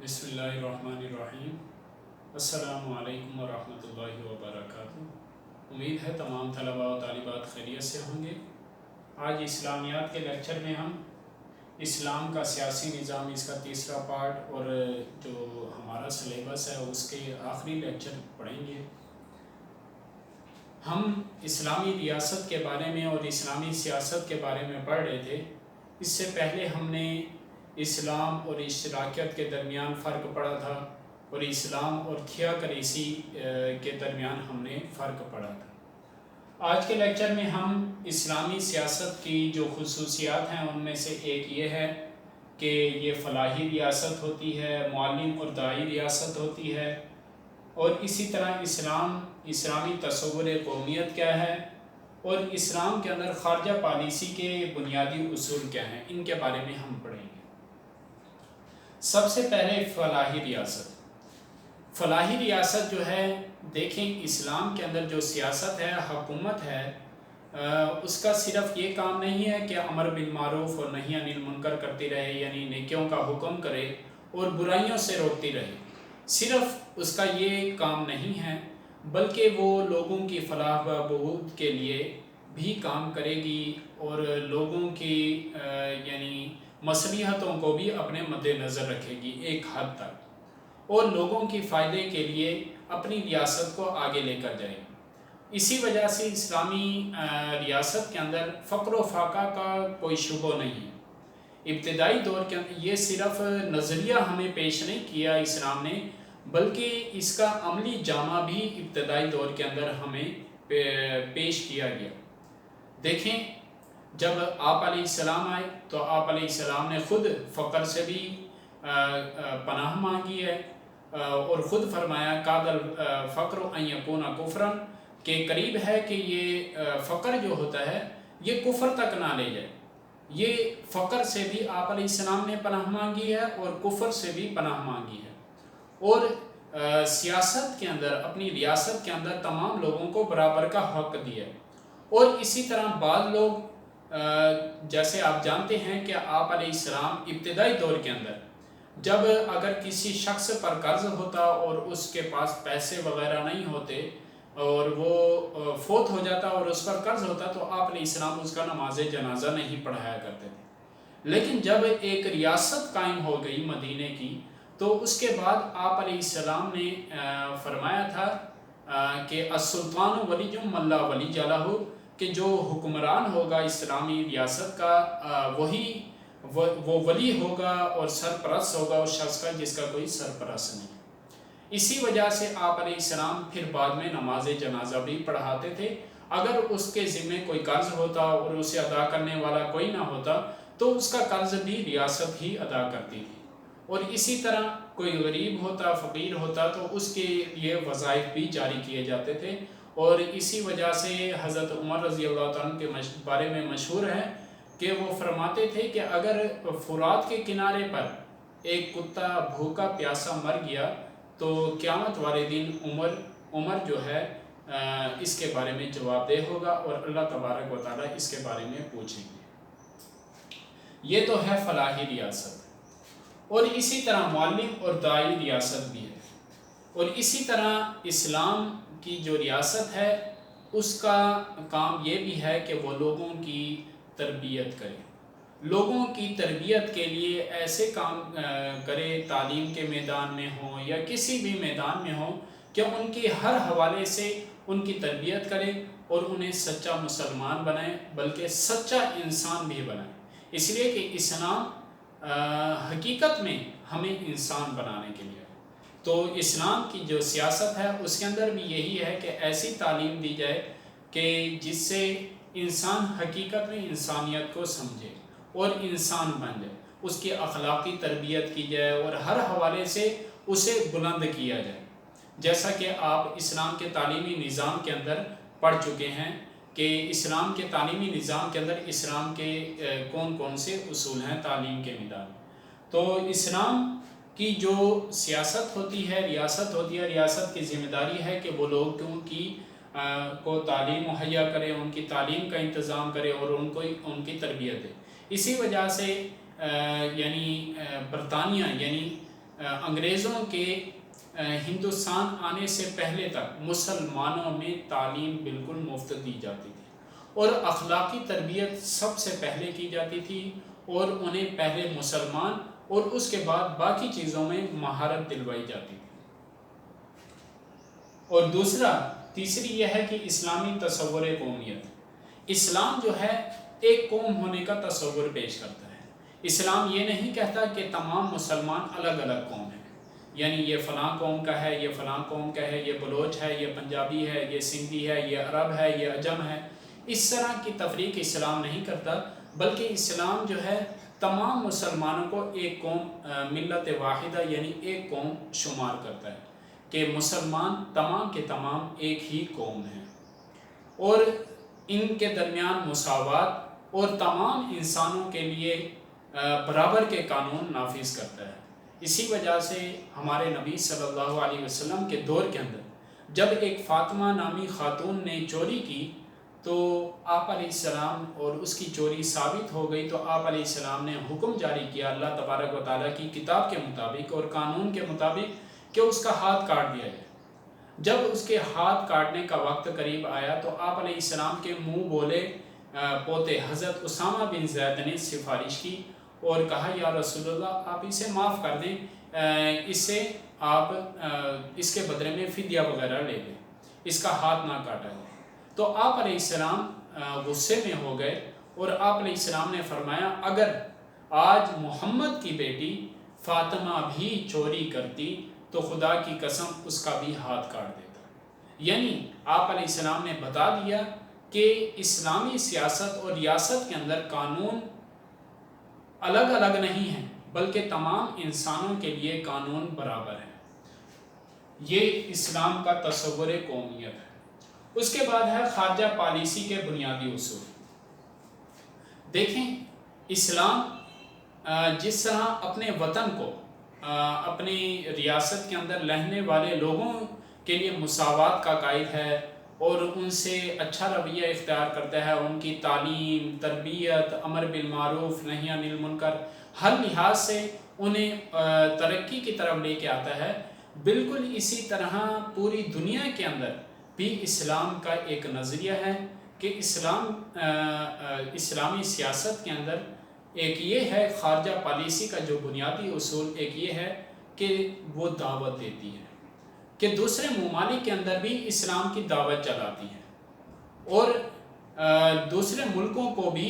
بسم اللہ الرحمن الرحیم۔ السلام علیکم ورحمۃ اللہ وبرکاتہ۔ امید ہے تمام طلباء و طالبات خیریت سے ہوں گے۔ آج اسلامیات کے لیکچر میں ہم اسلام کا سیاسی نظام، اس کا تیسرا پارٹ اور جو ہمارا سلیبس ہے اس کے آخری لیکچر پڑھیں گے۔ ہم اسلامی ریاست کے بارے میں اور اسلامی سیاست کے بارے میں پڑھ رہے تھے۔ اس سے پہلے ہم نے اسلام اور اشتراکیت کے درمیان فرق پڑھا تھا، اور اسلام اور تھیوکریسی کے درمیان ہم نے فرق پڑھا تھا۔ آج کے لیکچر میں ہم اسلامی سیاست کی جو خصوصیات ہیں ان میں سے ایک یہ ہے کہ یہ فلاحی ریاست ہوتی ہے، معلم اور داعی ریاست ہوتی ہے، اور اسی طرح اسلامی تصور قومیت کیا ہے، اور اسلام کے اندر خارجہ پالیسی کے بنیادی اصول کیا ہیں، ان کے بارے میں ہم پڑھیں گے۔ سب سے پہلے فلاحی ریاست۔ فلاحی ریاست جو ہے، دیکھیں اسلام کے اندر جو سیاست ہے، حکومت ہے، اس کا صرف یہ کام نہیں ہے کہ امر بالمعروف اور نہی عن المنکر کرتی رہے، یعنی نیکیوں کا حکم کرے اور برائیوں سے روکتی رہے۔ صرف اس کا یہ کام نہیں ہے، بلکہ وہ لوگوں کی فلاح و بہبود کے لیے بھی کام کرے گی، اور لوگوں کی یعنی مصلحتوں کو بھی اپنے مد نظر رکھے گی ایک حد تک، اور لوگوں کی فائدے کے لیے اپنی ریاست کو آگے لے کر جائے گی۔ اسی وجہ سے اسلامی ریاست کے اندر فقر و فاقہ کا کوئی شبہ نہیں ہے۔ ابتدائی دور کے اندر یہ صرف نظریہ ہمیں پیش نہیں کیا اسلام نے، بلکہ اس کا عملی جامہ بھی ابتدائی دور کے اندر ہمیں پیش کیا گیا۔ دیکھیں، جب آپ علیہ السلام آئے تو آپ علیہ السلام نے خود فقر سے بھی پناہ مانگی ہے، اور خود فرمایا کاد الفقر ان یکون کفرا، کہ قریب ہے کہ یہ فقر جو ہوتا ہے یہ کفر تک نہ لے جائے۔ یہ فقر سے بھی آپ علیہ السلام نے پناہ مانگی ہے، اور کفر سے بھی پناہ مانگی ہے، اور سیاست کے اندر، اپنی ریاست کے اندر تمام لوگوں کو برابر کا حق دیا ہے۔ اور اسی طرح بعض لوگ، جیسے آپ جانتے ہیں کہ آپ علیہ السلام ابتدائی دور کے اندر جب اگر کسی شخص پر قرض ہوتا اور اس کے پاس پیسے وغیرہ نہیں ہوتے اور وہ فوت ہو جاتا اور اس پر قرض ہوتا، تو آپ علیہ السلام اس کا نماز جنازہ نہیں پڑھایا کرتے تھے۔ لیکن جب ایک ریاست قائم ہو گئی مدینے کی، تو اس کے بعد آپ علیہ السلام نے فرمایا تھا کہ السلطان ولی من لا ولی لہ، کہ جو حکمران ہوگا اسلامی ریاست کا، وہ ولی ہوگا اور سرپرست ہوگا اس شخص کا جس کا کوئی سرپرست نہیں۔ اسی وجہ سے آپ علیہ السلام پھر بعد میں نماز جنازہ بھی پڑھاتے تھے۔ اگر اس کے ذمہ کوئی قرض ہوتا اور اسے ادا کرنے والا کوئی نہ ہوتا، تو اس کا قرض بھی ریاست ہی ادا کرتی تھی، اور اسی طرح کوئی غریب ہوتا، فقیر ہوتا، تو اس کے لیے وظائف بھی جاری کیے جاتے تھے۔ اور اسی وجہ سے حضرت عمر رضی اللہ عنہ کے بارے میں مشہور ہے کہ وہ فرماتے تھے کہ اگر فرات کے کنارے پر ایک کتا بھوکا پیاسا مر گیا تو قیامت والے دن عمر جو ہے اس کے بارے میں جواب دہ ہوگا، اور اللہ تبارک و تعالیٰ اس کے بارے میں پوچھیں گے۔ یہ تو ہے فلاحی ریاست، اور اسی طرح معلم اور داعی ریاست بھی ہے۔ اور اسی طرح اسلام کی جو ریاست ہے اس کا کام یہ بھی ہے کہ وہ لوگوں کی تربیت کرے، لوگوں کی تربیت کے لیے ایسے کام کرے، تعلیم کے میدان میں ہوں یا کسی بھی میدان میں ہوں، کہ ان کی ہر حوالے سے ان کی تربیت کرے اور انہیں سچا مسلمان بنائے، بلکہ سچا انسان بھی بنائے۔ اس لیے کہ اسلام حقیقت میں ہمیں انسان بنانے کے لیے، تو اسلام کی جو سیاست ہے اس کے اندر بھی یہی ہے کہ ایسی تعلیم دی جائے کہ جس سے انسان حقیقت میں انسانیت کو سمجھے اور انسان بن جائے، اس کی اخلاقی تربیت کی جائے اور ہر حوالے سے اسے بلند کیا جائے۔ جیسا کہ آپ اسلام کے تعلیمی نظام کے اندر پڑھ چکے ہیں کہ اسلام کے تعلیمی نظام کے اندر اسلام کے کون کون سے اصول ہیں تعلیم کے میدان میں۔ تو اسلام کی جو سیاست ہوتی ہے، ریاست ہوتی ہے، ریاست کی ذمہ داری ہے کہ وہ لوگوں کی کو تعلیم مہیا کرے، ان کی تعلیم کا انتظام کرے اور ان کی تربیت دے۔ اسی وجہ سے یعنی برطانیہ، یعنی انگریزوں کے ہندوستان آنے سے پہلے تک مسلمانوں میں تعلیم بالکل مفت دی جاتی تھی اور اخلاقی تربیت سب سے پہلے کی جاتی تھی، اور انہیں پہلے مسلمان اور اس کے بعد باقی چیزوں میں مہارت دلوائی جاتی تھی۔ اور تیسری یہ ہے کہ اسلامی تصور قومیت۔ اسلام جو ہے ایک قوم ہونے کا تصور پیش کرتا ہے۔ اسلام یہ نہیں کہتا کہ تمام مسلمان الگ الگ قوم ہیں، یعنی یہ فلاں قوم کا ہے، یہ فلاں قوم کا ہے، یہ بلوچ ہے، یہ پنجابی ہے، یہ سندھی ہے، یہ عرب ہے، یہ عجم ہے۔ اس طرح کی تفریق اسلام نہیں کرتا، بلکہ اسلام جو ہے تمام مسلمانوں کو ایک قوم، ملت واحدہ یعنی ایک قوم شمار کرتا ہے، کہ مسلمان تمام کے تمام ایک ہی قوم ہیں، اور ان کے درمیان مساوات اور تمام انسانوں کے لیے برابر کے قانون نافذ کرتا ہے۔ اسی وجہ سے ہمارے نبی صلی اللہ علیہ وسلم کے دور کے اندر جب ایک فاطمہ نامی خاتون نے چوری کی تو آپ علیہ السلام، اور اس کی چوری ثابت ہو گئی تو آپ علیہ السلام نے حکم جاری کیا اللہ تبارک و تعالیٰ کی کتاب کے مطابق اور قانون کے مطابق کہ اس کا ہاتھ کاٹ دیا جائے۔ جب اس کے ہاتھ کاٹنے کا وقت قریب آیا تو آپ علیہ السلام کے منہ بولے پوتے حضرت اسامہ بن زید نے سفارش کی اور کہا یا رسول اللہ آپ اسے معاف کر دیں، اس سے آپ اس کے بدلے میں فدیہ وغیرہ لے لیں، اس کا ہاتھ نہ کاٹا جائے۔ تو آپ علیہ السلام غصے میں ہو گئے اور آپ علیہ السلام نے فرمایا اگر آج محمد کی بیٹی فاطمہ بھی چوری کرتی تو خدا کی قسم اس کا بھی ہاتھ کاٹ دیتا۔ یعنی آپ علیہ السلام نے بتا دیا کہ اسلامی سیاست اور ریاست کے اندر قانون الگ الگ نہیں ہیں، بلکہ تمام انسانوں کے لیے قانون برابر ہے۔ یہ اسلام کا تصور قومیت ہے۔ اس کے بعد ہے خارجہ پالیسی کے بنیادی اصول۔ دیکھیں اسلام جس طرح اپنے وطن کو اپنی ریاست کے اندر رہنے والے لوگوں کے لیے مساوات کا قائل ہے اور ان سے اچھا رویہ اختیار کرتا ہے، ان کی تعلیم، تربیت، امر بالمعروف نہی عن المنکر ہر لحاظ سے انہیں ترقی کی طرف لے کے آتا ہے، بالکل اسی طرح پوری دنیا کے اندر بھی اسلام کا ایک نظریہ ہے کہ اسلامی سیاست کے اندر ایک یہ ہے خارجہ پالیسی کا جو بنیادی اصول ایک یہ ہے کہ وہ دعوت دیتی ہے، کہ دوسرے ممالک کے اندر بھی اسلام کی دعوت چلاتی ہے اور دوسرے ملکوں کو بھی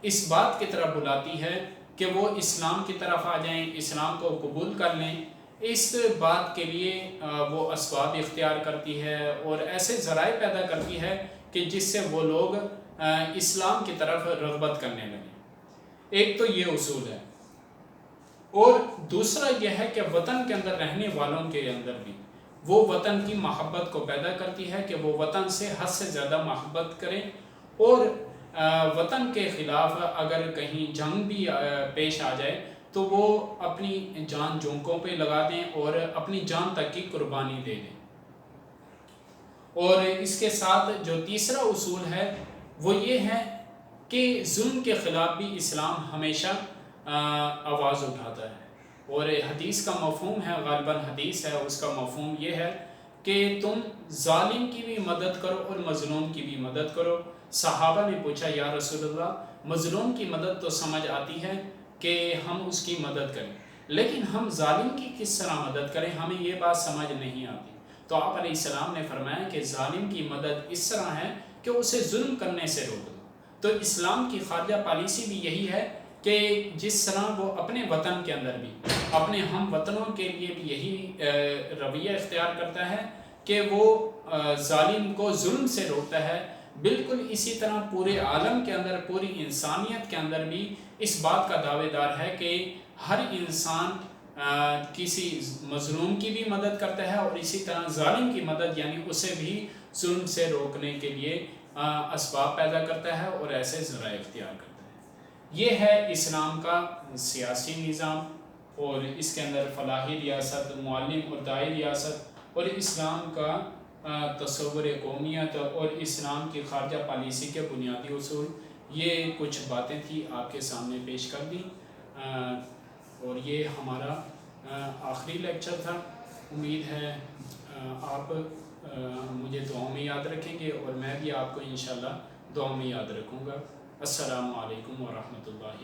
اس بات کی طرف بلاتی ہے کہ وہ اسلام کی طرف آ جائیں، اسلام کو قبول کر لیں۔ اس بات کے لیے وہ اسباب اختیار کرتی ہے اور ایسے ذرائع پیدا کرتی ہے کہ جس سے وہ لوگ اسلام کی طرف رغبت کرنے لگیں۔ ایک تو یہ اصول ہے، اور دوسرا یہ ہے کہ وطن کے اندر رہنے والوں کے اندر بھی وہ وطن کی محبت کو پیدا کرتی ہے کہ وہ وطن سے حد سے زیادہ محبت کریں، اور وطن کے خلاف اگر کہیں جنگ بھی پیش آ جائے تو وہ اپنی جان جونکوں پہ لگا دیں اور اپنی جان تک کی قربانی دے دیں۔ اور اس کے ساتھ جو تیسرا اصول ہے وہ یہ ہے کہ ظلم کے خلاف بھی اسلام ہمیشہ آواز اٹھاتا ہے، اور حدیث کا مفہوم ہے، غالباً حدیث ہے، اس کا مفہوم یہ ہے کہ تم ظالم کی بھی مدد کرو اور مظلوم کی بھی مدد کرو۔ صحابہ نے پوچھا یا رسول اللہ مظلوم کی مدد تو سمجھ آتی ہے کہ ہم اس کی مدد کریں، لیکن ہم ظالم کی کس طرح مدد کریں، ہمیں یہ بات سمجھ نہیں آتی۔ تو آپ علیہ السلام نے فرمایا کہ ظالم کی مدد اس طرح ہے کہ اسے ظلم کرنے سے روک دو۔ تو اسلام کی خارجہ پالیسی بھی یہی ہے کہ جس طرح وہ اپنے وطن کے اندر بھی اپنے ہم وطنوں کے لیے بھی یہی رویہ اختیار کرتا ہے کہ وہ ظالم کو ظلم سے روکتا ہے، بالکل اسی طرح پورے عالم کے اندر، پوری انسانیت کے اندر بھی اس بات کا دعوے دار ہے کہ ہر انسان کسی مظلوم کی بھی مدد کرتا ہے اور اسی طرح ظالم کی مدد یعنی اسے بھی ظلم سے روکنے کے لیے اسباب پیدا کرتا ہے اور ایسے ذرائع اختیار کرتا ہے۔ یہ ہے اسلام کا سیاسی نظام، اور اس کے اندر فلاحی ریاست، معلم اور داعی ریاست، اور اسلام کا تصور قومیت اور اسلام کی خارجہ پالیسی کے بنیادی اصول۔ یہ کچھ باتیں تھی آپ کے سامنے پیش کر دیں، اور یہ ہمارا آخری لیکچر تھا. امید ہے آپ مجھے دعاؤں میں یاد رکھیں گے اور میں بھی آپ کو انشاءاللہ دعاؤں میں یاد رکھوں گا. السلام علیکم ورحمۃ اللہ